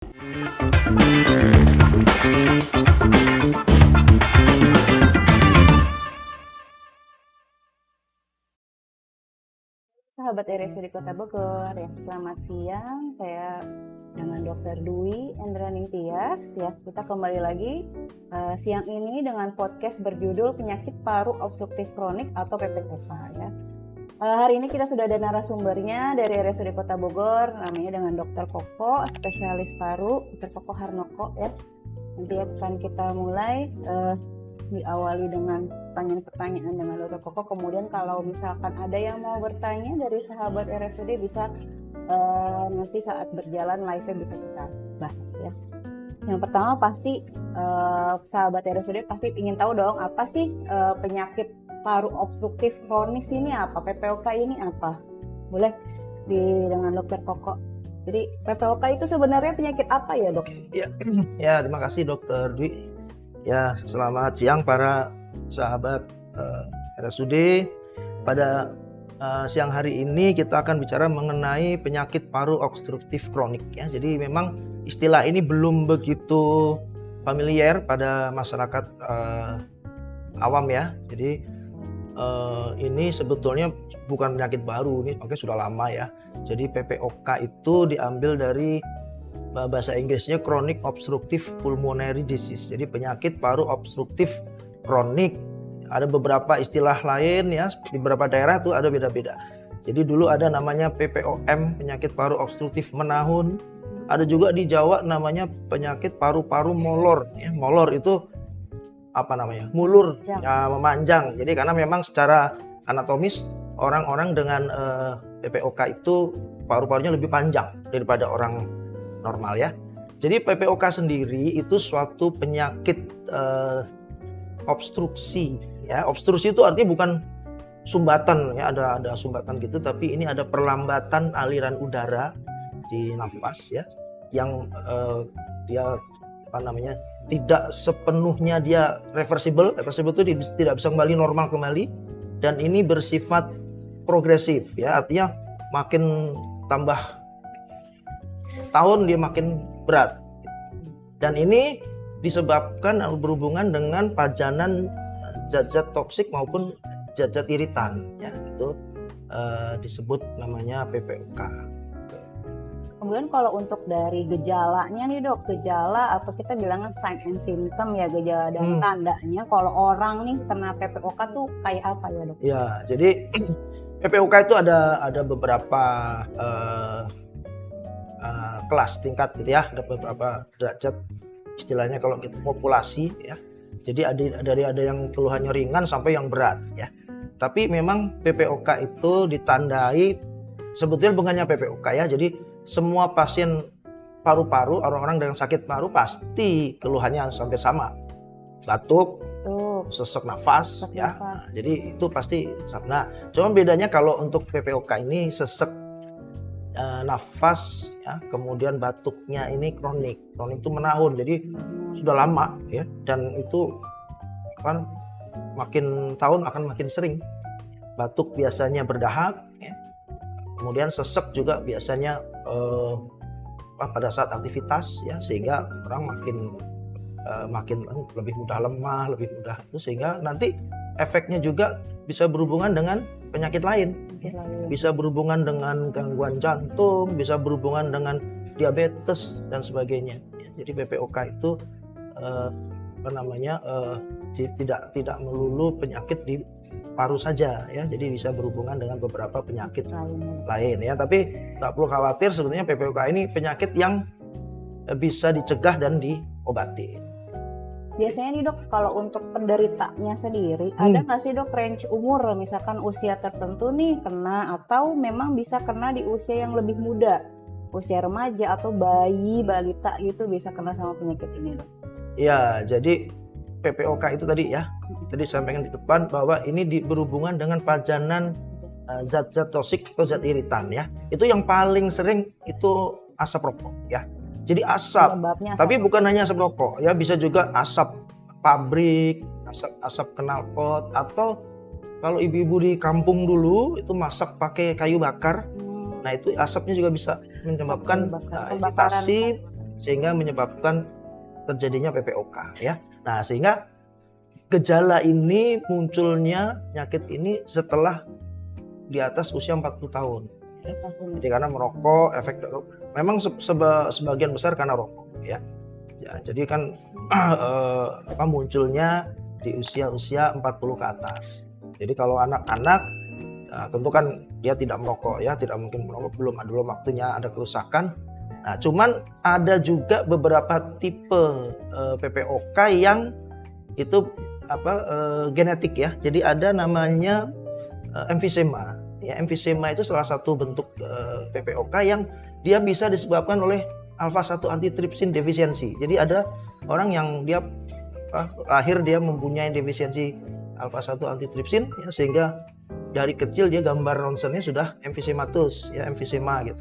Sahabat RSUD Kota Bogor, ya selamat siang. Saya dengan Dr. Dwi Endraning Tias. Ya, kita kembali lagi siang ini dengan podcast berjudul Penyakit Paru Obstruktif Kronik atau PPOK. Ya. Hari ini kita sudah ada narasumbernya dari RSUD Kota Bogor, namanya dengan Dr. Koko, spesialis paru, Dr. Koko Harnoko. Ya. Nanti akan kita mulai. Diawali dengan pertanyaan-pertanyaan dengan Dr. Koko. Kemudian kalau misalkan ada yang mau bertanya dari sahabat RSUD bisa nanti saat berjalan live-nya bisa kita bahas ya. Yang pertama pasti sahabat RSUD pasti ingin tahu dong apa sih penyakit paru obstruktif kronis ini apa? PPOK ini apa? Boleh dengan Dr. Koko. Jadi PPOK itu sebenarnya penyakit apa ya, Dok? Ya, terima kasih Dr. Dwi. Ya, selamat siang para sahabat RSUD. Pada siang hari ini kita akan bicara mengenai penyakit paru obstruktif kronik ya. Jadi memang istilah ini belum begitu familiar pada masyarakat awam ya. Jadi ini sebetulnya bukan penyakit baru, ini makanya sudah lama ya. Jadi PPOK itu diambil dari bahasa Inggrisnya Chronic Obstructive Pulmonary Disease. Jadi penyakit paru obstruktif kronik. Ada beberapa istilah lain ya, di beberapa daerah tuh ada beda-beda. Jadi dulu ada namanya PPOM, penyakit paru obstruktif menahun. Ada juga di Jawa namanya penyakit paru-paru molor ya. Molor itu apa namanya? Mulur, ya, memanjang. Jadi karena memang secara anatomis orang-orang dengan PPOK itu paru-parunya lebih panjang daripada orang normal ya. Jadi PPOK sendiri itu suatu penyakit obstruksi ya. Obstruksi itu artinya bukan sumbatan ya, ada sumbatan gitu, tapi ini ada perlambatan aliran udara di nafas ya, yang dia apa namanya, tidak sepenuhnya dia reversible. Reversible itu tidak bisa kembali normal kembali, dan ini bersifat progresif ya, artinya makin tambah tahun dia makin berat. Dan ini disebabkan berhubungan dengan pajanan zat-zat toksik maupun zat-zat iritan ya, itu disebut namanya PPOK. Kemudian kalau untuk dari gejalanya nih Dok, gejala atau kita bilangnya sign and symptom ya, gejala dan tandanya kalau orang nih kena PPOK tuh kayak apa ya Dok? Ya, jadi PPOK itu ada beberapa kelas tingkat gitu ya, ada beberapa derajat istilahnya kalau kita populasi ya. Jadi ada yang keluhannya ringan sampai yang berat ya. Tapi memang PPOK itu ditandai sebetulnya bukannya PPOK ya. Jadi semua pasien paru-paru, orang-orang dengan sakit paru pasti keluhannya hampir sama. Batuk, sesak nafas ya. Nah, jadi itu pasti sama. Nah, cuma bedanya kalau untuk PPOK ini sesak nafas ya, kemudian batuknya ini kronik itu menahun, jadi sudah lama ya, dan itu kan makin tahun akan makin sering. Batuk biasanya berdahak ya. Kemudian sesak juga biasanya pada saat aktivitas ya, sehingga orang makin lebih mudah lemah, lebih mudah itu, sehingga nanti efeknya juga bisa berhubungan dengan penyakit lain. Bisa berhubungan dengan gangguan jantung, bisa berhubungan dengan diabetes dan sebagainya. Jadi PPOK itu tidak melulu penyakit di paru saja ya. Jadi bisa berhubungan dengan beberapa penyakit lain ya. Tapi nggak perlu khawatir, sebetulnya PPOK ini penyakit yang bisa dicegah dan diobati. Biasanya nih Dok, kalau untuk penderitanya sendiri, ada nggak sih Dok range umur, misalkan usia tertentu nih kena, atau memang bisa kena di usia yang lebih muda, usia remaja atau bayi, balita gitu bisa kena sama penyakit ini Dok? Ya, jadi PPOK itu tadi ya, tadi sampaikan di depan bahwa ini berhubungan dengan pajanan zat-zat toksik atau zat iritan ya. Itu yang paling sering itu asap rokok ya. Jadi asap, tapi bukan hanya asap rokok ya, bisa juga asap pabrik, asap knalpot, atau kalau ibu-ibu di kampung dulu itu masak pakai kayu bakar. Nah, itu asapnya juga bisa menyebabkan iritasi sehingga menyebabkan terjadinya PPOK ya. Nah, sehingga gejala ini munculnya penyakit ini setelah di atas usia 40 tahun. Ya. Jadi karena merokok, efek memang sebagian besar karena rokok ya. Jadi kan munculnya di usia 40 ke atas. Jadi kalau anak-anak tentu kan dia tidak merokok ya, tidak mungkin merokok, belum waktunya ada kerusakan. Nah, cuman ada juga beberapa tipe PPOK yang itu genetik ya. Jadi ada namanya emfisema. Ya, emfisema itu salah satu bentuk PPOK yang dia bisa disebabkan oleh alfa-1 antitrypsin defisiensi. Jadi ada orang yang dia lahir dia mempunyai defisiensi alfa-1 antitrypsin ya, sehingga dari kecil dia gambar ronsennya sudah emfisematus ya, emfisema gitu.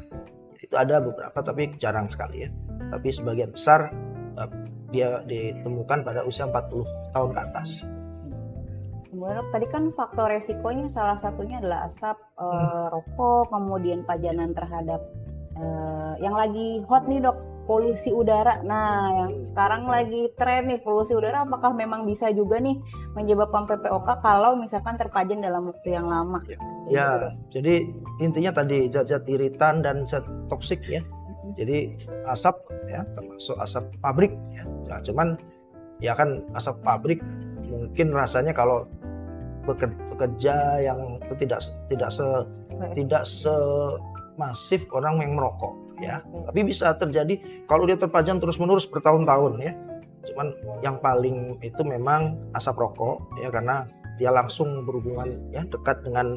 Itu ada beberapa tapi jarang sekali ya. Tapi sebagian besar dia ditemukan pada usia 40 tahun ke atas. Kemudian tadi kan faktor resikonya salah satunya adalah asap rokok, kemudian pajanan terhadap yang lagi hot nih dok, polusi udara. Nah, yang sekarang lagi tren nih polusi udara, apakah memang bisa juga nih menyebabkan PPOK kalau misalkan terpajan dalam waktu yang lama? Ya, jadi intinya tadi zat-zat iritan dan zat toksik ya. Jadi asap ya, termasuk asap pabrik ya. Ya, cuman ya kan asap pabrik mungkin rasanya kalau pekerja yang itu tidak semasif orang yang merokok ya. Tapi bisa terjadi kalau dia terpajan terus-menerus bertahun-tahun ya. Cuman yang paling itu memang asap rokok ya, karena dia langsung berhubungan ya dekat dengan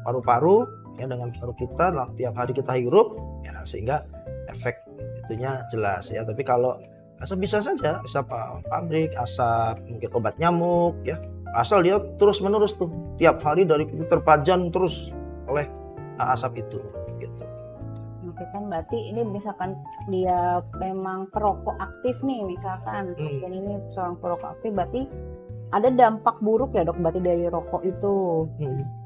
paru-paru ya, dengan paru kita tiap hari kita hirup ya, sehingga efek itunya jelas ya. Tapi kalau asap bisa saja asap pabrik, asap mungkin obat nyamuk ya, asal dia terus-menerus tuh tiap hari dari terpajan terus oleh asap itu gitu. Oke, kan berarti ini misalkan dia memang perokok aktif nih misalkan, dan ini seorang perokok aktif, berarti ada dampak buruk ya dok berarti dari rokok itu.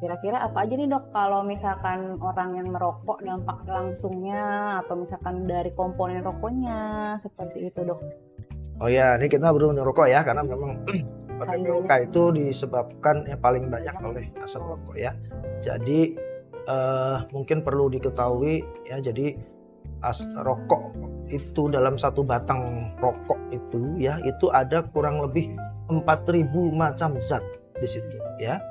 Kira-kira apa aja nih dok kalau misalkan orang yang merokok, dampak langsungnya atau misalkan dari komponen rokoknya seperti itu dok? Oh ya, ini kita baru merokok ya, karena memang PPOK itu disebabkan yang paling banyak oleh asap rokok ya. Jadi mungkin perlu diketahui ya, jadi rokok itu dalam satu batang rokok itu ya, itu ada kurang lebih 4.000 macam zat di situ ya.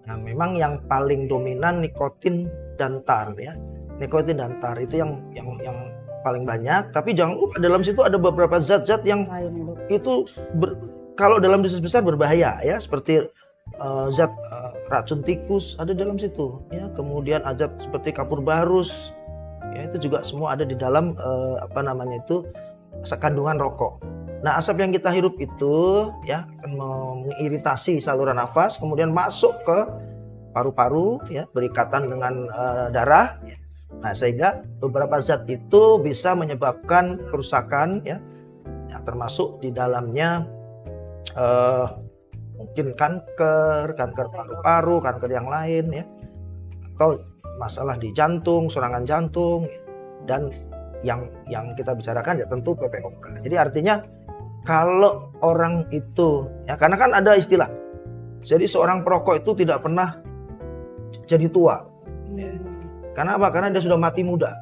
Nah, memang yang paling dominan nikotin dan tar ya. Nikotin dan tar itu yang paling banyak, tapi jangan lupa dalam situ ada beberapa zat-zat yang itu kalau dalam dosis besar berbahaya ya, seperti zat racun tikus ada dalam situ ya, kemudian azab seperti kapur barus ya, itu juga semua ada di dalam kandungan rokok. Nah, asap yang kita hirup itu ya akan mengiritasi saluran nafas, kemudian masuk ke paru-paru ya, berikatan dengan darah ya. Nah, sehingga beberapa zat itu bisa menyebabkan kerusakan ya, termasuk di dalamnya mungkin kanker paru-paru, kanker yang lain ya, atau masalah di jantung, serangan jantung ya. Dan yang kita bicarakan ya tentu PPOK. Jadi artinya kalau orang itu ya, karena kan ada istilah, jadi seorang perokok itu tidak pernah jadi tua ya. Karena apa? Karena dia sudah mati muda,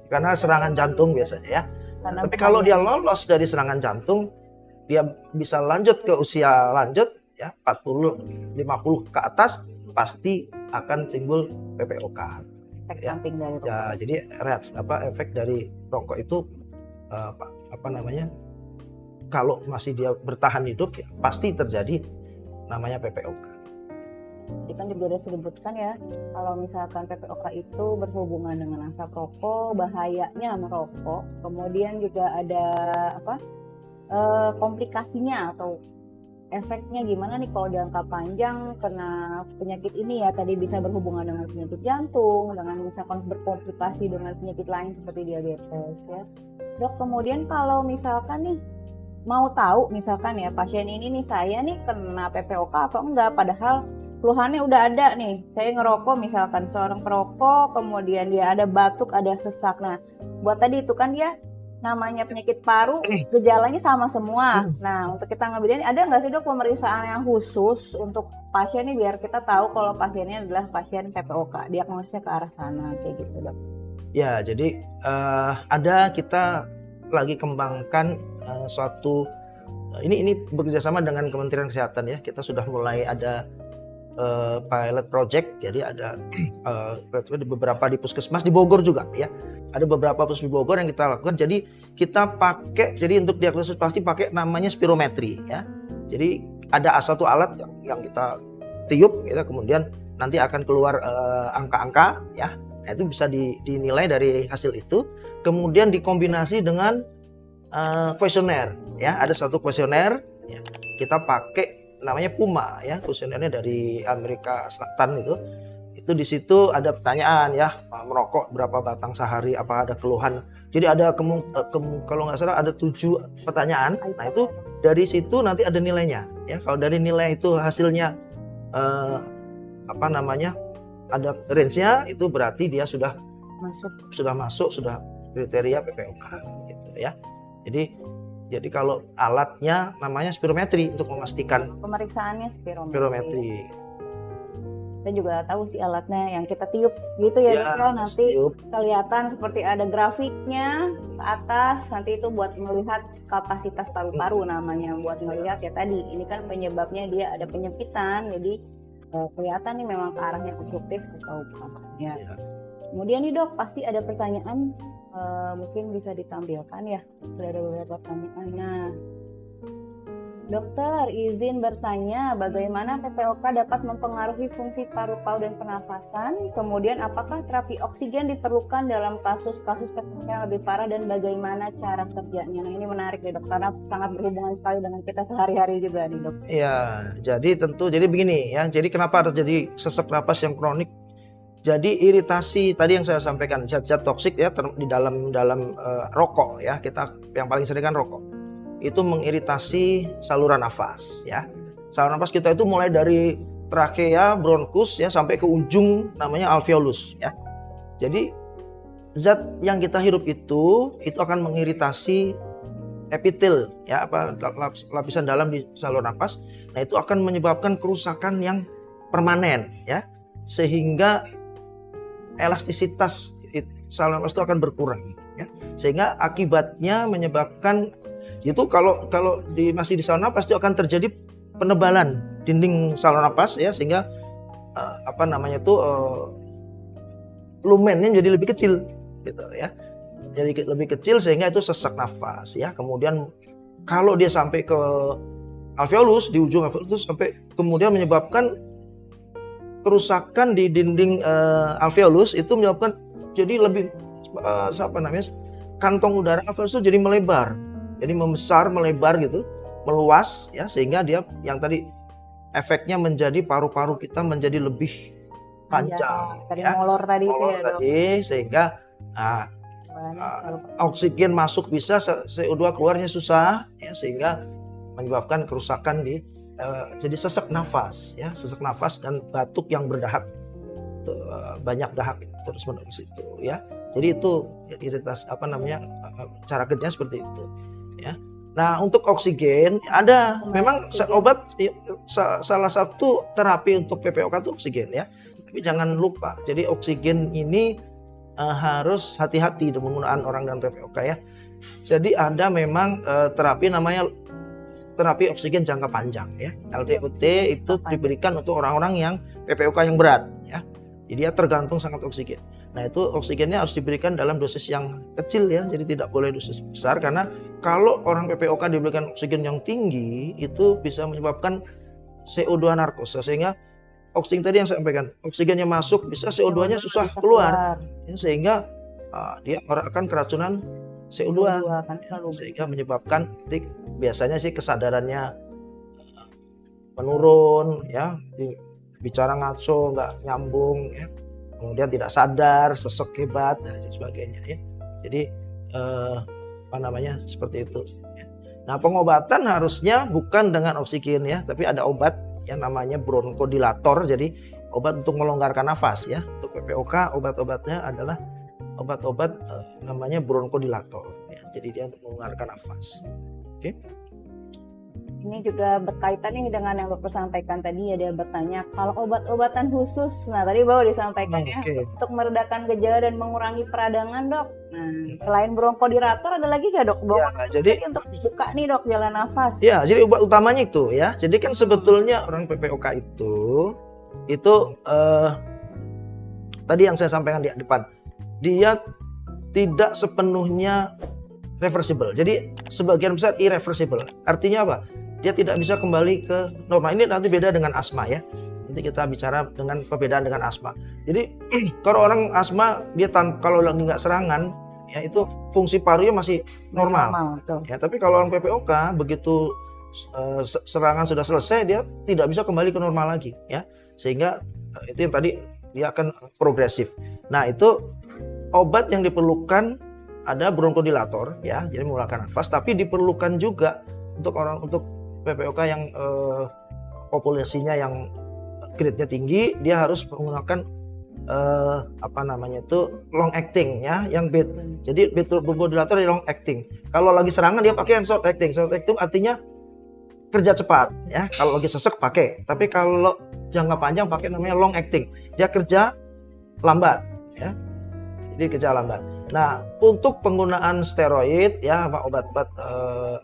karena serangan jantung biasanya ya. Tapi kalau dia lolos dari serangan jantung, dia bisa lanjut ke usia lanjut ya, 40, 50 ke atas, pasti akan timbul PPOK. Efek samping dari rokok. Ya, jadi efek dari rokok itu kalau masih dia bertahan hidup ya, pasti terjadi namanya PPOK. Jadi kan juga sudah disebutkan ya, kalau misalkan PPOK itu berhubungan dengan asap rokok, bahayanya merokok, kemudian juga ada komplikasinya atau efeknya gimana nih kalau jangka panjang kena penyakit ini ya, tadi bisa berhubungan dengan penyakit jantung, dengan misalkan berkomplikasi dengan penyakit lain seperti diabetes ya dok. Kemudian kalau misalkan nih mau tahu misalkan ya pasien ini nih, saya nih kena PPOK atau enggak, padahal keluhannya udah ada nih, saya ngerokok misalkan, seorang perokok, kemudian dia ada batuk, ada sesak. Nah, buat tadi itu kan dia namanya penyakit paru, gejalanya sama semua. Nah, untuk kita ngebedain, ada nggak sih dok pemeriksaan yang khusus untuk pasien nih biar kita tahu kalau pasiennya adalah pasien PPOK, diagnosisnya ke arah sana kayak gitu dok? Ya, jadi ada kita lagi kembangkan suatu ini bekerjasama dengan Kementerian Kesehatan ya. Kita sudah mulai ada pilot project, jadi ada di beberapa di puskesmas di Bogor juga ya. Ada beberapa puskesmas di Bogor yang kita lakukan. Jadi kita pakai, jadi untuk diagnosis pasti pakai namanya spirometri ya. Jadi ada satu alat yang kita tiup, ya, kemudian nanti akan keluar angka-angka ya. Nah, itu bisa dinilai dari hasil itu. Kemudian dikombinasi dengan kuesioner ya. Ada satu kuesioner ya. Kita pakai namanya Puma ya, kuesionernya dari Amerika Selatan itu di situ ada pertanyaan ya, merokok berapa batang sehari, apa ada keluhan. Jadi ada kalau nggak salah ada 7 pertanyaan. Nah itu dari situ nanti ada nilainya ya. Kalau dari nilai itu hasilnya ada range-nya, itu berarti dia sudah masuk kriteria PPOK gitu ya. Jadi kalau alatnya namanya spirometri untuk memastikan. Pemeriksaannya Spirometri. Saya juga tahu sih alatnya yang kita tiup gitu ya dok, nanti kelihatan seperti ada grafiknya ke atas, nanti itu buat melihat kapasitas paru-paru namanya, buat melihat ya tadi ini kan penyebabnya dia ada penyempitan, jadi kelihatan nih memang ke arahnya obstruktif atau apa ya. Kemudian nih dok, pasti ada pertanyaan, mungkin bisa ditampilkan ya, sudah ada beberapa pertanyaan. Nah, dokter izin bertanya, bagaimana PPOK dapat mempengaruhi fungsi paru-paru dan pernafasan? Kemudian apakah terapi oksigen diperlukan dalam kasus-kasus PPOK yang lebih parah dan bagaimana cara kerjanya? Nah, ini menarik nih dok, karena sangat berhubungan sekali dengan kita sehari-hari juga nih dok. Iya, jadi begini ya. Jadi kenapa terjadi sesak napas yang kronik? Jadi iritasi tadi yang saya sampaikan, zat-zat toksik ya di dalam rokok ya. Kita yang paling sering kan rokok. Itu mengiritasi saluran nafas ya. Saluran nafas kita itu mulai dari trakea, bronkus ya sampai ke ujung namanya alveolus ya. Jadi zat yang kita hirup itu akan mengiritasi epitel ya, lapisan dalam di saluran nafas. Nah, itu akan menyebabkan kerusakan yang permanen ya. Sehingga elastisitas saluran nafas itu akan berkurang ya. Sehingga akibatnya menyebabkan itu kalau masih di saluran nafas itu akan terjadi penebalan dinding saluran nafas ya, sehingga lumennya jadi lebih kecil gitu ya. Jadi lebih kecil sehingga itu sesak nafas ya. Kemudian kalau dia sampai ke alveolus, di ujung alveolus sampai kemudian menyebabkan kerusakan di dinding alveolus, itu menyebabkan jadi lebih kantong udara alveolus itu jadi melebar. Jadi membesar, melebar gitu, meluas ya, sehingga dia yang tadi efeknya menjadi paru-paru kita menjadi lebih panjang ya. Molor tadi itu ya dok. Sehingga oksigen masuk bisa, CO2 keluarnya susah ya, sehingga menyebabkan kerusakan jadi sesak nafas ya, sesak nafas dan batuk yang berdahak, banyak dahak terus menerus itu ya. Jadi itu iritasi cara kerjanya seperti itu ya. Nah, untuk oksigen ada memang obat, salah satu terapi untuk PPOK itu oksigen ya. Tapi jangan lupa, jadi oksigen ini harus hati-hati penggunaan orang dengan PPOK ya. Jadi ada memang terapi namanya terapi oksigen jangka panjang ya. LTOT itu diberikan untuk orang-orang yang PPOK yang berat ya. Jadi dia tergantung sangat oksigen. Nah, itu oksigennya harus diberikan dalam dosis yang kecil ya, jadi tidak boleh dosis besar, karena kalau orang PPOK diberikan oksigen yang tinggi itu bisa menyebabkan CO2 narkosa, sehingga oksigen tadi yang saya sampaikan, oksigennya masuk bisa CO2-nya susah keluar ya, sehingga dia akan keracunan CO2 sehingga menyebabkan biasanya sih kesadarannya menurun ya, bicara ngaco, nggak nyambung ya, kemudian tidak sadar, sesek hebat dan sebagainya ya. Jadi seperti itu ya. Nah, pengobatan harusnya bukan dengan oksigen ya, tapi ada obat yang namanya bronkodilator, jadi obat untuk melonggarkan nafas ya. Untuk PPOK obat-obatnya adalah obat-obat namanya bronkodilator ya. Jadi dia untuk melonggarkan nafas. Oke. Ini juga berkaitan nih dengan yang dokter sampaikan tadi ya, dia bertanya kalau obat-obatan khusus. Nah tadi baru disampaikan ya untuk meredakan gejala dan mengurangi peradangan dok. Nah selain bronkodilator ada lagi gak dok? Ya, jadi untuk buka nih dok jalan nafas. Ya jadi obat utamanya itu ya. Jadi kan sebetulnya orang PPOK itu tadi yang saya sampaikan di depan, dia tidak sepenuhnya reversible. Jadi sebagian besar irreversible. Artinya apa? Dia tidak bisa kembali ke normal. Ini nanti beda dengan asma ya. Nanti kita bicara dengan perbedaan dengan asma. Jadi kalau orang asma dia kalau lagi nggak serangan ya itu fungsi parunya masih normal. Ya, tapi kalau orang PPOK begitu serangan sudah selesai dia tidak bisa kembali ke normal lagi ya. Sehingga itu yang tadi dia akan progresif. Nah, itu obat yang diperlukan ada bronkodilator ya, jadi mengeluarkan nafas, tapi diperlukan juga untuk PPOK yang populasinya yang grade-nya tinggi, dia harus menggunakan long acting ya, yang jadi bronkodilator long acting. Kalau lagi serangan dia pakai yang short acting. Short acting artinya kerja cepat ya. Kalau lagi sesek pakai, tapi kalau jangka panjang pakai namanya long acting. Dia kerja lambat ya. Jadi kerja lambat. Nah, untuk penggunaan steroid ya, obat-obat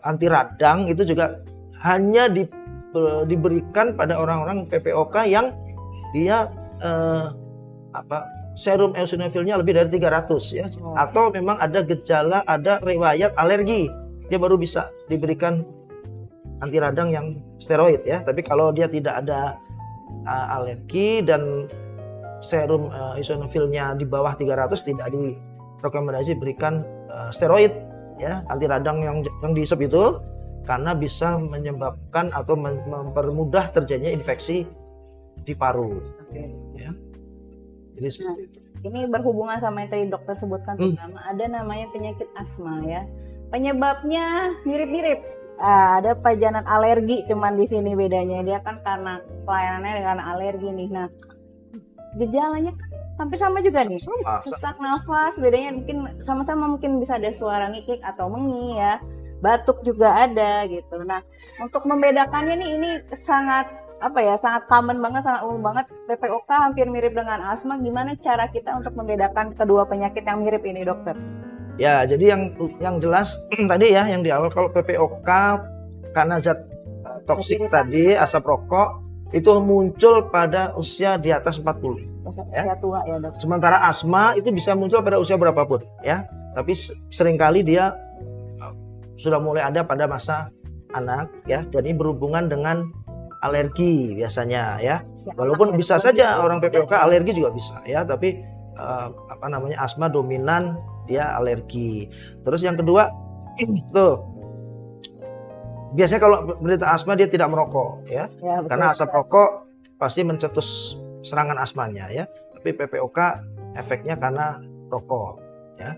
anti radang itu juga hanya diberikan pada orang-orang PPOK yang dia serum eosinofilnya lebih dari 300 ya, atau memang ada gejala, ada riwayat alergi, dia baru bisa diberikan anti radang yang steroid ya. Tapi kalau dia tidak ada alergi dan serum eosinofilnya di bawah 300, tidak direkomendasi berikan steroid ya, anti radang yang dihisap itu, karena bisa menyebabkan atau mempermudah terjadinya infeksi di paru. Ya. Jadi seperti itu. Ini berhubungan sama yang tadi dokter sebutkan, terutama ada namanya penyakit asma ya. Penyebabnya mirip-mirip. Ada pajanan alergi, cuman di sini bedanya dia kan karena pelayanannya dengan alergi nih. Nah, gejalanya hampir sama juga nih. Sesak nafas, bedanya mungkin sama-sama mungkin bisa ada suara ngikik atau mengi ya. Batuk juga ada gitu. Nah, untuk membedakannya nih ini sangat sangat common banget, sangat umum banget. PPOK hampir mirip dengan asma. Gimana cara kita untuk membedakan kedua penyakit yang mirip ini, dokter? Ya, jadi yang jelas tadi ya, yang di awal, kalau PPOK karena zat toksik tadi, asap rokok, itu muncul pada usia di atas 40. Usia tua ya, dok. Sementara asma itu bisa muncul pada usia berapapun ya. Tapi seringkali dia sudah mulai ada pada masa anak ya, dan ini berhubungan dengan alergi biasanya ya. Walaupun bisa saja orang PPOK alergi juga bisa ya, tapi asma dominan dia alergi. Terus yang kedua tuh, biasanya kalau berita asma dia tidak merokok ya, betul, karena asap rokok pasti mencetus serangan asmanya ya. Tapi PPOK efeknya karena rokok ya.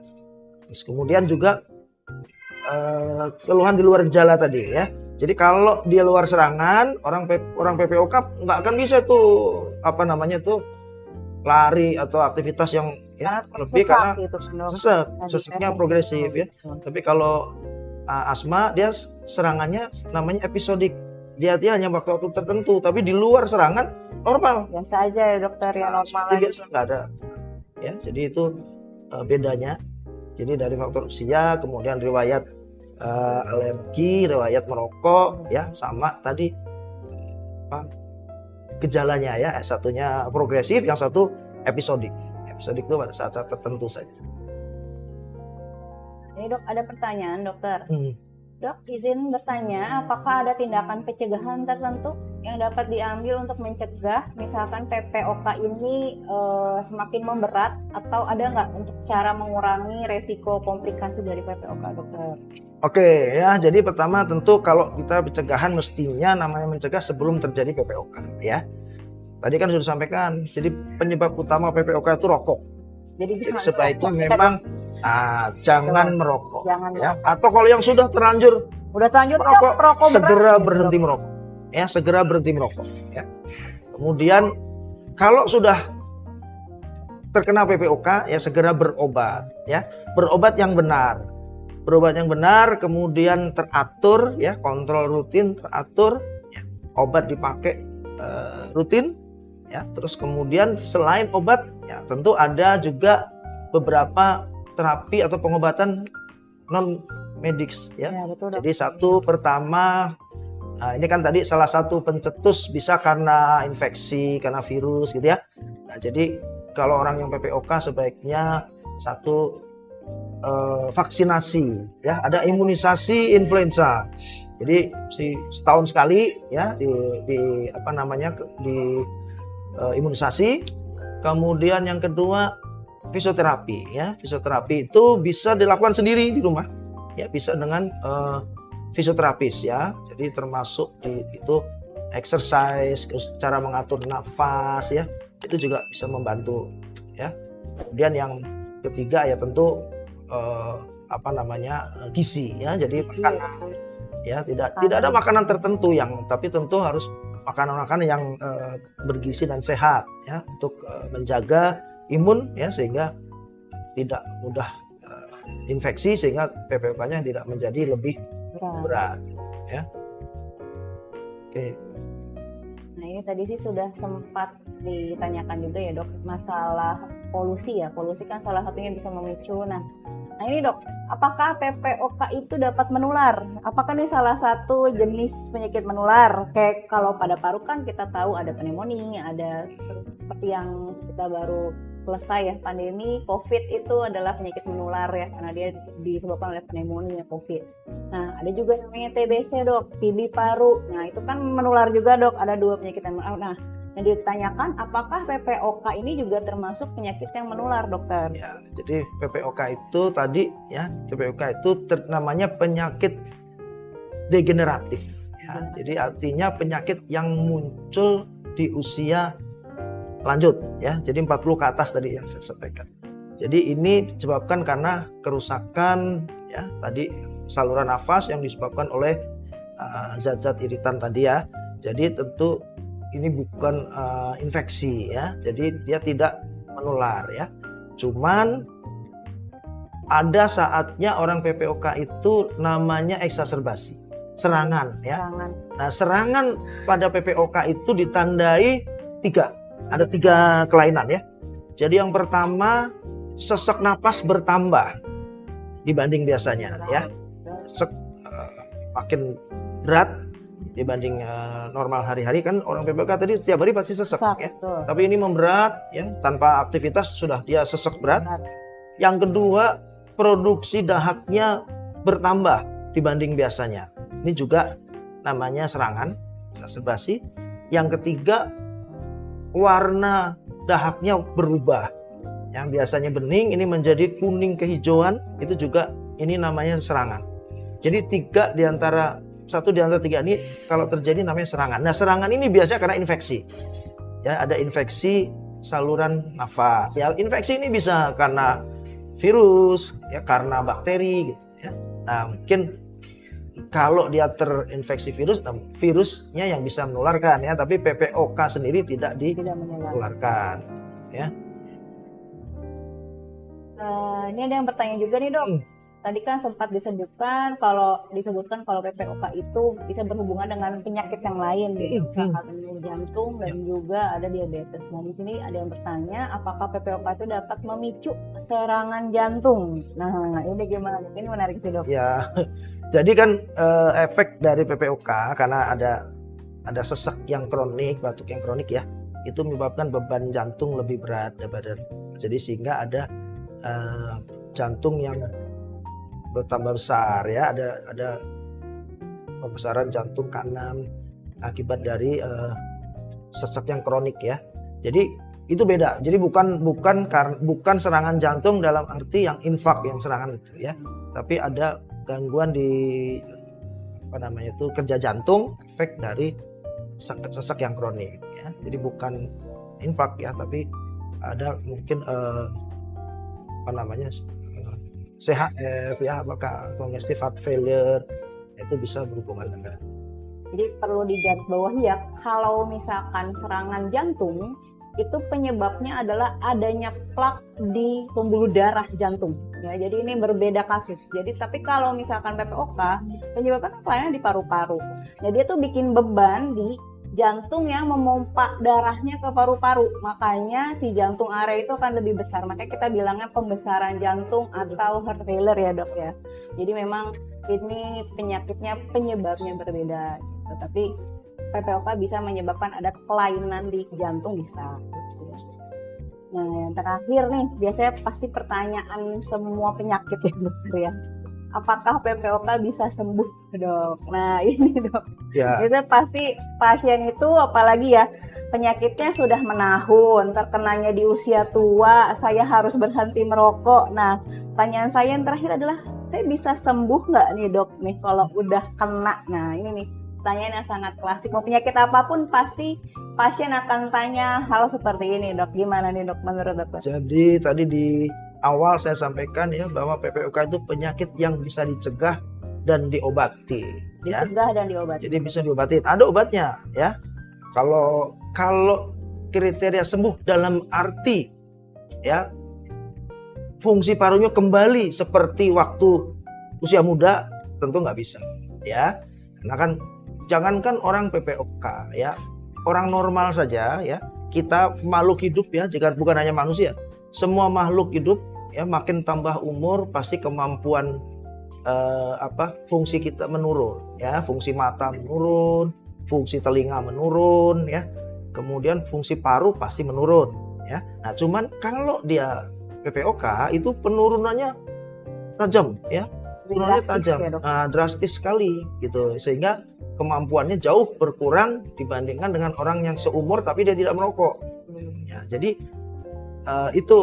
Terus kemudian juga keluhan di luar gejala tadi ya. Jadi kalau dia luar serangan, orang PPOK nggak akan bisa tuh lari atau aktivitas yang ya lebih, karena seseknya progresif ya. Tapi kalau asma dia serangannya namanya episodik. Dia hanya waktu tertentu, tapi di luar serangan normal. Biasa aja ya dokter, ya normal aja. Biasa nggak ada. Ya, jadi itu bedanya. Jadi dari faktor usia, kemudian riwayat alergi, riwayat merokok ya, sama tadi gejalanya ya. Satunya progresif, yang satu episodik. Episodik itu pada saat-saat tertentu saja. Ini dok, ada pertanyaan dokter. Dok, izin bertanya, apakah ada tindakan pencegahan tertentu yang dapat diambil untuk mencegah misalkan PPOK ini semakin memberat, atau ada nggak untuk cara mengurangi resiko komplikasi dari PPOK, dokter? Oke ya, jadi pertama tentu kalau kita pencegahan mestinya namanya mencegah sebelum terjadi PPOK ya. Tadi kan sudah disampaikan, jadi penyebab utama PPOK itu rokok. Jadi sebaiknya memang jangan merokok. Jangan ya. merokok. Atau kalau yang sudah terlanjur merokok, segera berhenti merokok ya segera berhenti merokok ya. Kemudian kalau sudah terkena PPOK ya segera berobat ya. Berobat yang benar. Berobat yang benar, kemudian teratur ya, kontrol rutin teratur ya. Obat dipakai rutin ya. Terus kemudian selain obat ya tentu ada juga beberapa terapi atau pengobatan non medis ya. Ya, betul, Dok. Jadi satu pertama, ini kan tadi salah satu pencetus bisa karena infeksi, karena virus gitu ya. Nah, jadi kalau orang yang PPOK sebaiknya satu vaksinasi ya, ada imunisasi influenza. Jadi setahun sekali ya di apa namanya di imunisasi. Kemudian yang kedua fisioterapi ya. Fisioterapi itu bisa dilakukan sendiri di rumah. Ya, bisa dengan fisioterapis ya. Jadi termasuk itu exercise, cara mengatur nafas ya. Itu juga bisa membantu ya. Kemudian yang ketiga ya tentu apa namanya gizi ya. Jadi makanan ya tidak ada makanan tertentu yang, tapi tentu harus makanan-makanan yang bergizi dan sehat ya untuk menjaga imun ya sehingga tidak mudah infeksi sehingga PPOK-nya tidak menjadi lebih berat ya. Oke. Nah, ini tadi sih sudah sempat ditanyakan juga ya, Dok, masalah polusi ya. Polusi kan salah satunya bisa memicu. Nah ini, Dok, apakah PPOK itu dapat menular? Apakah ini salah satu jenis penyakit menular? Kayak kalau pada paru kan kita tahu ada pneumonia, ada seperti yang kita baru selesai ya, pandemi COVID itu adalah penyakit menular ya, karena dia disebabkan oleh pneumonia COVID. Nah, ada juga namanya TBC, Dok, TB paru. Nah, itu kan menular juga, Dok. Ada dua penyakit yang menular. Nah, yang ditanyakan apakah PPOK ini juga termasuk penyakit yang menular, Dokter? Ya, jadi PPOK itu tadi ya, PPOK itu namanya penyakit degeneratif ya. Jadi artinya penyakit yang muncul di usia lanjut ya. Jadi 40 ke atas tadi yang saya sampaikan. Jadi ini disebabkan karena kerusakan ya tadi saluran nafas yang disebabkan oleh zat-zat iritan tadi ya. Jadi tentu ini bukan infeksi ya. Jadi dia tidak menular ya. Cuman ada saatnya orang PPOK itu namanya eksaserbasi, serangan ya. Nah, serangan pada PPOK itu ditandai ada tiga kelainan ya. Jadi yang pertama, sesak napas bertambah dibanding biasanya ya. Makin berat dibanding normal hari-hari, kan orang PPOK tadi setiap hari pasti sesak ya. Betul. Tapi ini memberat ya, tanpa aktivitas sudah dia sesak berat. Yang kedua, produksi dahaknya bertambah dibanding biasanya. Ini juga namanya serangan eksaserbasi. Yang ketiga, warna dahaknya berubah. Yang biasanya bening ini menjadi kuning kehijauan, itu juga ini namanya serangan. Jadi satu di antara tiga ini kalau terjadi namanya serangan. Nah, serangan ini biasanya karena infeksi. Ya, ada infeksi saluran nafas. Ya, infeksi ini bisa karena virus, ya karena bakteri gitu ya. Nah, mungkin kalau dia terinfeksi virus, virusnya yang bisa menularkan ya, tapi PPOK sendiri tidak menularkan ya. Ini ada yang bertanya juga nih, Dok. Tadi kan sempat disebutkan kalau PPOK itu bisa berhubungan dengan penyakit yang lain, salah satunya jantung dan juga ada diabetes. Nah, di sini ada yang bertanya apakah PPOK itu dapat memicu serangan jantung. Nah, ini gimana? Ini menarik sih, Dok. Ya, jadi kan efek dari PPOK karena ada sesak yang kronik, batuk yang kronik ya, itu menyebabkan beban jantung lebih berat daripada, jadi sehingga ada jantung yang bertambah besar ya, ada pembesaran jantung kanan akibat dari sesak yang kronik ya. Jadi itu beda. Jadi bukan serangan jantung dalam arti yang infark, yang serangan itu ya, tapi ada gangguan di kerja jantung, efek dari sesak yang kronik ya. Jadi bukan infark ya, tapi ada mungkin CHF ya, apakah congestive heart failure, itu bisa berhubungan dengan Jadi perlu digarisbawahi ya, kalau misalkan serangan jantung itu penyebabnya adalah adanya plak di pembuluh darah jantung. Ya, jadi ini berbeda kasus. Jadi tapi kalau misalkan PPOK penyebabnya kelainan di paru-paru. Nah, dia tuh bikin beban di jantung yang memompa darahnya ke paru-paru. Makanya si jantung area itu akan lebih besar. Makanya kita bilangnya pembesaran jantung atau heart failure ya, Dok ya. Jadi memang ini penyebabnya berbeda. Tapi PPOK bisa menyebabkan ada kelainan di jantung bisa. Nah, yang terakhir nih, biasanya pasti pertanyaan semua penyakit ya dokter ya. Apakah PPOK bisa sembuh, Dok? Nah, ini Dok. Ya. Biasanya pasti pasien itu apalagi ya penyakitnya sudah menahun, terkenanya di usia tua, saya harus berhenti merokok. Nah, pertanyaan saya yang terakhir adalah, saya bisa sembuh nggak nih Dok nih kalau udah kena? Nah, ini nih pertanyaan yang sangat klasik. Mau penyakit apapun pasti pasien akan tanya hal seperti ini, Dok. Gimana nih Dok menurut Dokter? Jadi tadi di awal saya sampaikan ya bahwa PPOK itu penyakit yang bisa dicegah dan diobati. Dicegah dan diobati. Jadi bisa diobati. Ada obatnya ya. Kalau kriteria sembuh dalam arti ya fungsi parunya kembali seperti waktu usia muda, tentu nggak bisa ya. Karena kan jangankan orang PPOK ya, orang normal saja ya, kita makhluk hidup ya, jika bukan hanya manusia, semua makhluk hidup ya makin tambah umur pasti kemampuan fungsi kita menurun ya, fungsi mata menurun, fungsi telinga menurun ya, kemudian fungsi paru pasti menurun ya. Nah, cuman kalau dia PPOK itu penurunannya tajam ya, penurunannya tajam, drastis sekali gitu, sehingga kemampuannya jauh berkurang dibandingkan dengan orang yang seumur tapi dia tidak merokok. Ya, jadi itu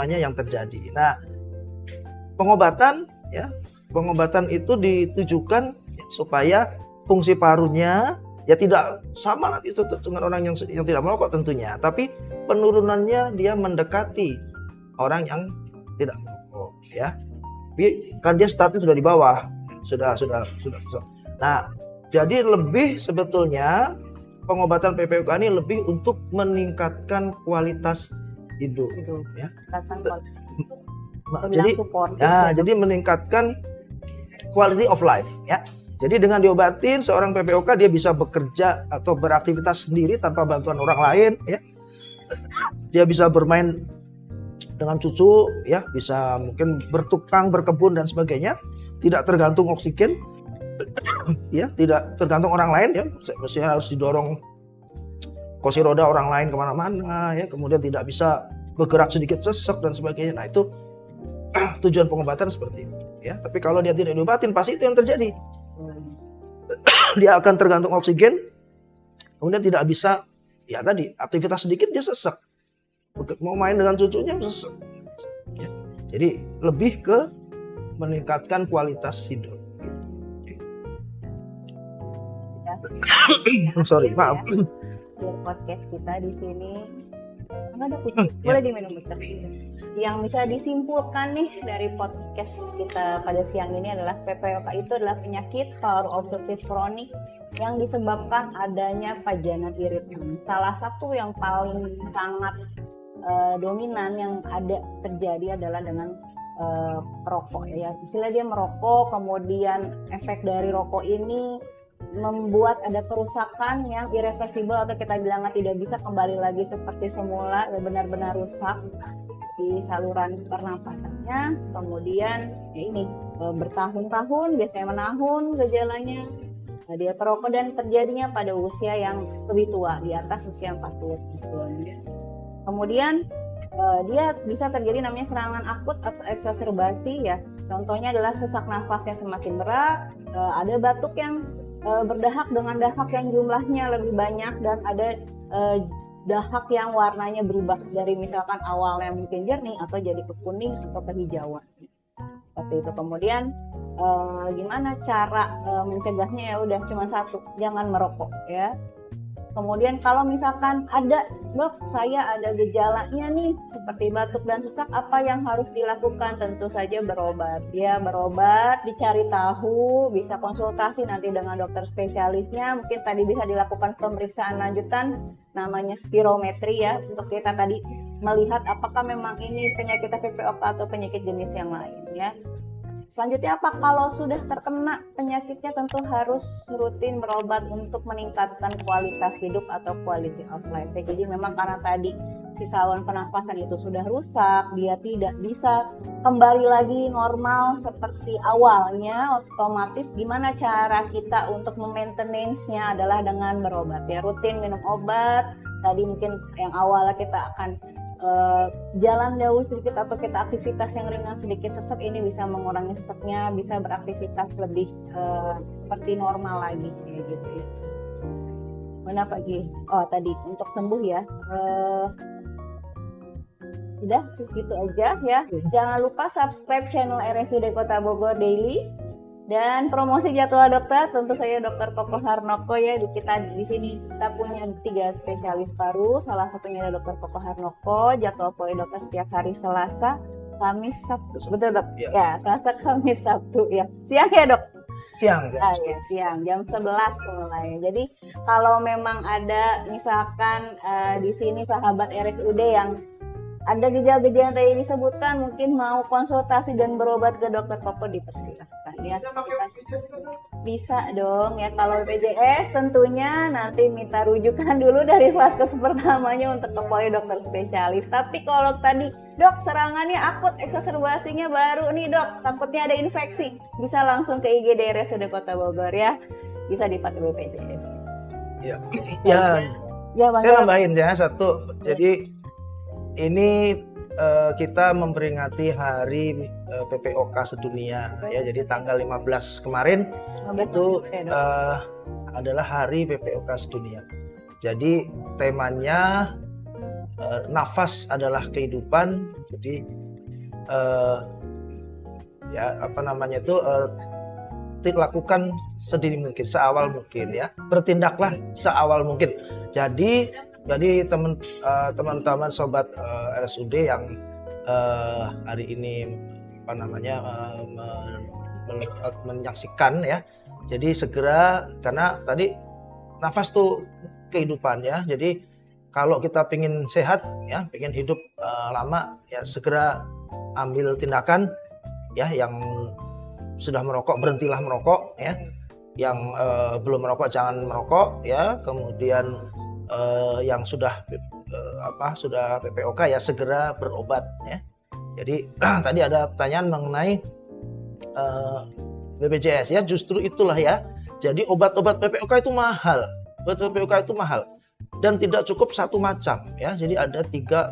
yang terjadi. Nah, pengobatan itu ditujukan supaya fungsi parunya ya tidak sama nanti dengan orang yang tidak merokok tentunya, tapi penurunannya dia mendekati orang yang tidak merokok ya. Tapi kan dia status sudah di bawah, sudah. Nah, jadi lebih sebetulnya pengobatan PPOK ini lebih untuk meningkatkan kualitas hidup ya. Jadi meningkatkan quality of life ya. Jadi dengan diobatin seorang PPOK dia bisa bekerja atau beraktivitas sendiri tanpa bantuan orang lain ya. Dia bisa bermain dengan cucu ya, bisa mungkin bertukang, berkebun dan sebagainya, tidak tergantung oksigen. Ya, tidak tergantung orang lain ya, mestinya harus didorong kursi roda orang lain kemana-mana ya, kemudian tidak bisa bergerak sedikit sesek dan sebagainya. Nah, itu tujuan pengobatan seperti itu ya. Tapi kalau dia tidak diobatin pasti itu yang terjadi. Dia akan tergantung oksigen, kemudian tidak bisa ya tadi aktivitas sedikit dia sesek, mau main dengan cucunya sesek ya. Jadi lebih ke meningkatkan kualitas hidup. Sorry, maaf. Biar podcast kita di sini nggak ada pusing, boleh diminum dokter. Yang bisa disimpulkan nih dari podcast kita pada siang ini adalah PPOK itu adalah penyakit paru obstruktif kronik yang disebabkan adanya pajanan iritan. Salah satu yang paling sangat dominan yang ada terjadi adalah dengan perokok ya. Istilah dia merokok, kemudian efek dari rokok ini membuat ada kerusakan yang irreversible atau kita bilangnya tidak bisa kembali lagi seperti semula, benar-benar rusak di saluran pernafasannya. Kemudian ya ini bertahun-tahun, biasanya menahun gejalanya. Nah, dia perokok dan terjadinya pada usia yang lebih tua, di atas usia 40 tahun. Kemudian dia bisa terjadi namanya serangan akut atau eksaserbasi ya. Contohnya adalah sesak nafasnya semakin berat, ada batuk yang berdahak dengan dahak yang jumlahnya lebih banyak, dan ada dahak yang warnanya berubah dari misalkan awalnya mungkin jernih atau jadi ke kuning atau kehijauan seperti itu. Kemudian gimana cara mencegahnya? Ya udah cuma satu, jangan merokok ya. Kemudian kalau misalkan ada, dok saya ada gejalanya nih seperti batuk dan sesak, apa yang harus dilakukan? Tentu saja berobat. Ya berobat, dicari tahu, bisa konsultasi nanti dengan dokter spesialisnya. Mungkin tadi bisa dilakukan pemeriksaan lanjutan namanya spirometri ya, untuk kita tadi melihat apakah memang ini penyakit PPOK atau penyakit jenis yang lain ya. Selanjutnya apa? Kalau sudah terkena penyakitnya tentu harus rutin berobat untuk meningkatkan kualitas hidup atau quality of life. Jadi memang karena tadi si saluran pernafasan itu sudah rusak, dia tidak bisa kembali lagi normal seperti awalnya, otomatis gimana cara kita untuk memaintenance-nya adalah dengan berobat ya, rutin minum obat. Tadi mungkin yang awalnya kita akan jalan jauh sedikit atau kita aktivitas yang ringan sedikit sesak, ini bisa mengurangi sesaknya, bisa beraktivitas lebih seperti normal lagi kayak gitu ya. Mana pagi? Oh tadi untuk sembuh ya. Udah segitu aja ya. Jangan lupa subscribe channel RSUD Kota Bogor Daily. Dan promosi jadwal dokter, tentu saya Dr. Koko Harnoko ya. Kita di sini kita punya 3 spesialis paru, salah satunya ada Dr. Koko Harnoko. Jadwal poli dokter setiap hari Selasa, Kamis, Sabtu. Betul dok? Ya, Selasa, Kamis, Sabtu ya. Siang ya dok? Siang. Ya, siang jam 11 mulai. Jadi kalau memang ada misalkan di sini sahabat RSUD yang ada gejala-gejala yang tadi disebutkan, mungkin mau konsultasi dan berobat ke dokter Koko, dipersilahkan ya. Bisa dong ya, kalau BPJS tentunya nanti minta rujukan dulu dari vaskes pertamanya untuk ke poli dokter spesialis. Tapi kalau tadi dok serangannya akut, eksaserbasinya baru nih dok, takutnya ada infeksi, bisa langsung ke IGD RSUD Kota Bogor ya, bisa dipakai BPJS. Ya, saya nambahin ya satu. Jadi ini kita memperingati hari PPOK sedunia ya. Jadi tanggal 15 kemarin itu adalah hari PPOK sedunia. Jadi temanya nafas adalah kehidupan. Jadi lakukan sedini mungkin, seawal mungkin ya. Bertindaklah seawal mungkin. Jadi teman-teman sobat RSUD yang hari ini menyaksikan ya. Jadi segera, karena tadi nafas tuh kehidupan ya. Jadi kalau kita pengen sehat ya, pengen hidup lama ya, segera ambil tindakan ya. Yang sudah merokok berhentilah merokok ya. Yang belum merokok jangan merokok ya. Kemudian yang sudah PPOK ya segera berobat ya. Jadi tadi ada pertanyaan mengenai BPJS ya, justru itulah ya. Jadi obat-obat PPOK itu mahal. Obat PPOK itu mahal dan tidak cukup satu macam ya. Jadi ada 3-4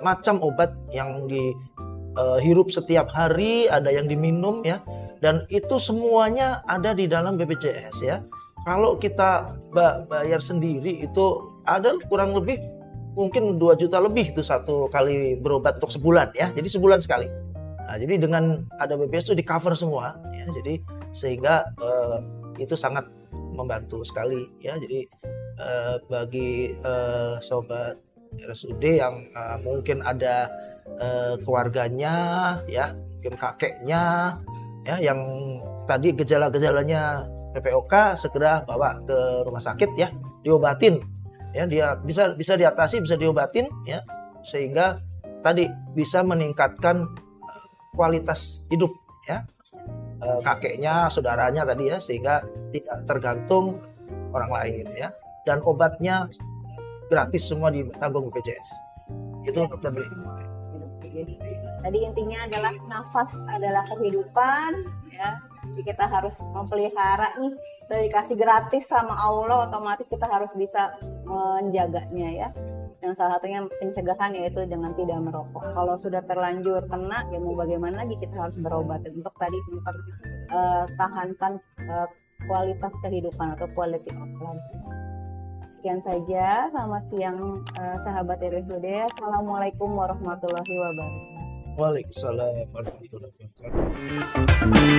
macam obat yang dihirup setiap hari, ada yang diminum ya. Dan itu semuanya ada di dalam BPJS ya. Kalau kita bayar sendiri itu ada kurang lebih mungkin 2 juta lebih itu satu kali berobat untuk sebulan ya. Jadi sebulan sekali. Nah, jadi dengan ada BPJS itu di cover semua ya. Jadi sehingga itu sangat membantu sekali ya. Jadi bagi sobat RSUD yang mungkin ada keluarganya ya, mungkin kakeknya ya yang tadi gejala-gejalanya PPOK, segera bawa ke rumah sakit ya, diobatin ya. Dia bisa diatasi, bisa diobatin ya, sehingga tadi bisa meningkatkan kualitas hidup ya kakeknya, saudaranya tadi ya, sehingga tidak tergantung orang lain ya. Dan obatnya gratis semua ditanggung BPJS. Itu dokter Dwi. Tadi intinya adalah nafas adalah kehidupan ya. Jadi kita harus memelihara nih, udah dikasih gratis sama Allah, otomatis kita harus bisa menjaganya ya. Yang salah satunya pencegahan yaitu dengan tidak merokok. Kalau sudah terlanjur kena ya mau bagaimana lagi, kita harus berobat untuk tadi mempertahankan kualitas kehidupan atau quality of life. Sekian saja, selamat siang sahabat RSUD. Assalamualaikum warahmatullahi wabarakatuh. Waalaikumsalam warahmatullahi wabarakatuh.